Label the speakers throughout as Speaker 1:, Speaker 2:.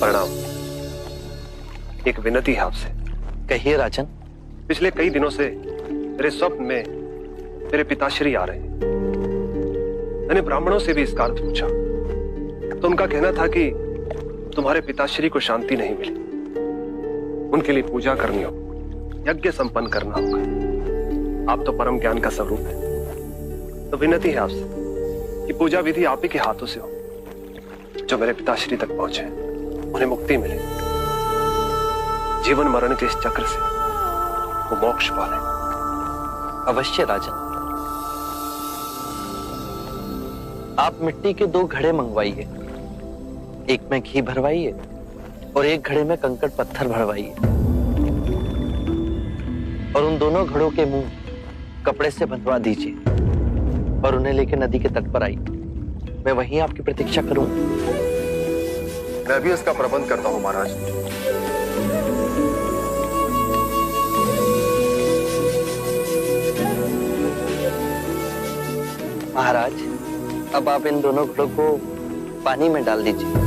Speaker 1: प्रणाम। एक विनती है आपसे।
Speaker 2: कहिए राजन।
Speaker 1: पिछले कई दिनों से मेरे स्वप्न में मेरे पिताश्री आ रहे हैं। मैंने ब्राह्मणों से भी इसका अर्थ पूछा तो उनका कहना था कि तुम्हारे पिताश्री को शांति नहीं मिली, उनके लिए पूजा करनी होगी, यज्ञ संपन्न करना होगा। आप तो परम ज्ञान का स्वरूप है, तो विनती है आपसे कि पूजा विधि आप ही के हाथों से हो। जो मेरे पिताश्री तक पहुंचे उन्हें मुक्ति मिले, जीवन मरण के इस चक्र से वो मोक्ष पाले।
Speaker 2: अवश्य राजन। आप मिट्टी के 2 घड़े मंगवाइए, एक में घी भरवाइए और एक घड़े में कंकड़ पत्थर भरवाइए, और उन दोनों घड़ों के मुंह कपड़े से बंधवा दीजिए और उन्हें लेकर नदी के तट पर आइए। मैं वहीं आपकी प्रतीक्षा करूंगा।
Speaker 1: मैं भी इसका प्रबंध करता हूं महाराज।
Speaker 2: महाराज, अब आप इन दोनों घड़ों को पानी में डाल दीजिए।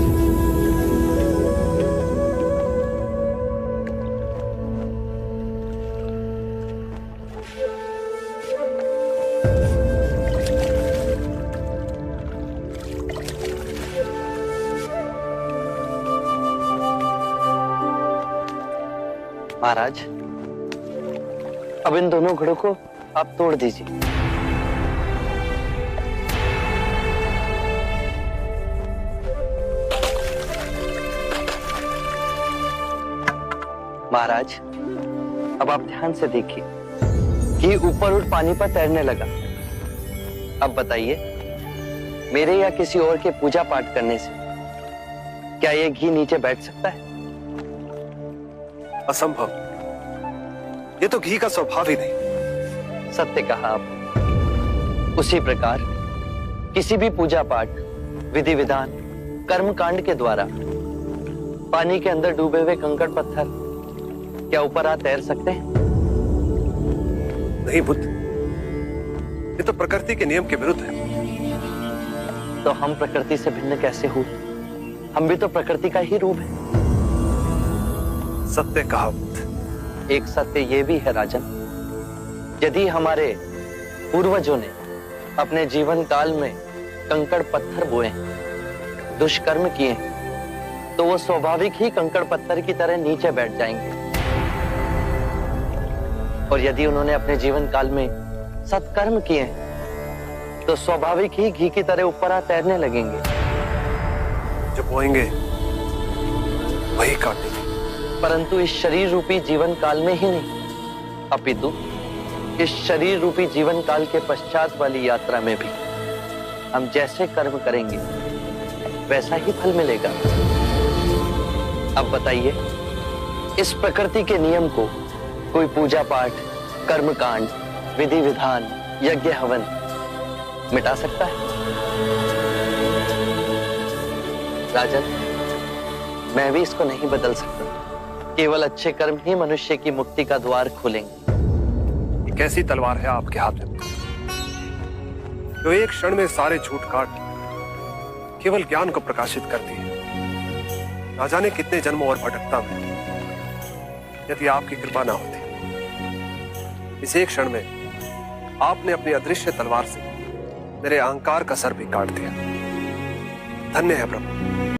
Speaker 2: महाराज, अब इन दोनों घड़ों को आप तोड़ दीजिए। महाराज, अब आप ध्यान से देखिए, घी ऊपर उठ पानी पर तैरने लगा। अब बताइए, मेरे या किसी और के पूजा पाठ करने से क्या ये घी नीचे बैठ सकता है?
Speaker 1: असंभव। ये तो घी का स्वभाव ही नहीं।
Speaker 2: सत्य कहा आप। उसी प्रकार किसी भी पूजा पाठ, विधि विधान, कर्म कांड के द्वारा पानी के अंदर डूबे हुए कंकड़ पत्थर क्या ऊपर आ तैर सकते हैं?
Speaker 1: नहीं बुद्ध, ये तो प्रकृति के नियम के विरुद्ध है।
Speaker 2: तो हम प्रकृति से भिन्न कैसे हुए? हम भी तो प्रकृति का ही रूप है।
Speaker 1: सत्य कहा बुद्ध।
Speaker 2: एक सत्य ये भी है राजन, यदि हमारे पूर्वजों ने अपने जीवन काल में कंकड़ पत्थर बोए, दुष्कर्म किए, तो वो स्वाभाविक ही कंकड़ पत्थर की तरह नीचे बैठ जाएंगे। और यदि उन्होंने अपने जीवन काल में सत्कर्म किए तो स्वाभाविक ही घी की तरह ऊपर आ तैरने लगेंगे।
Speaker 1: जो बोएंगे वही काटेंगे।
Speaker 2: परंतु इस शरीर रूपी जीवन काल में ही नहीं, अपितु इस शरीर रूपी जीवन काल के पश्चात वाली यात्रा में भी हम जैसे कर्म करेंगे वैसा ही फल मिलेगा। अब बताइए, इस प्रकृति के नियम को कोई पूजा पाठ, कर्म कांड, विधि विधान, यज्ञ हवन मिटा सकता है? राजन, मैं भी इसको नहीं बदल सकता। केवल अच्छे कर्म ही मनुष्य की मुक्ति का द्वार खोलेंगे।
Speaker 1: एक ऐसी तलवार है आपके हाथ में जो एक क्षण में सारे झूठ काट केवल ज्ञान को प्रकाशित करती है। ना जाने कितने जन्मों और भटकता में यदि आपकी कृपा ना होती, इस एक क्षण में आपने अपनी अदृश्य तलवार से मेरे अहंकार का सर भी काट दिया। धन्य है प्रभु।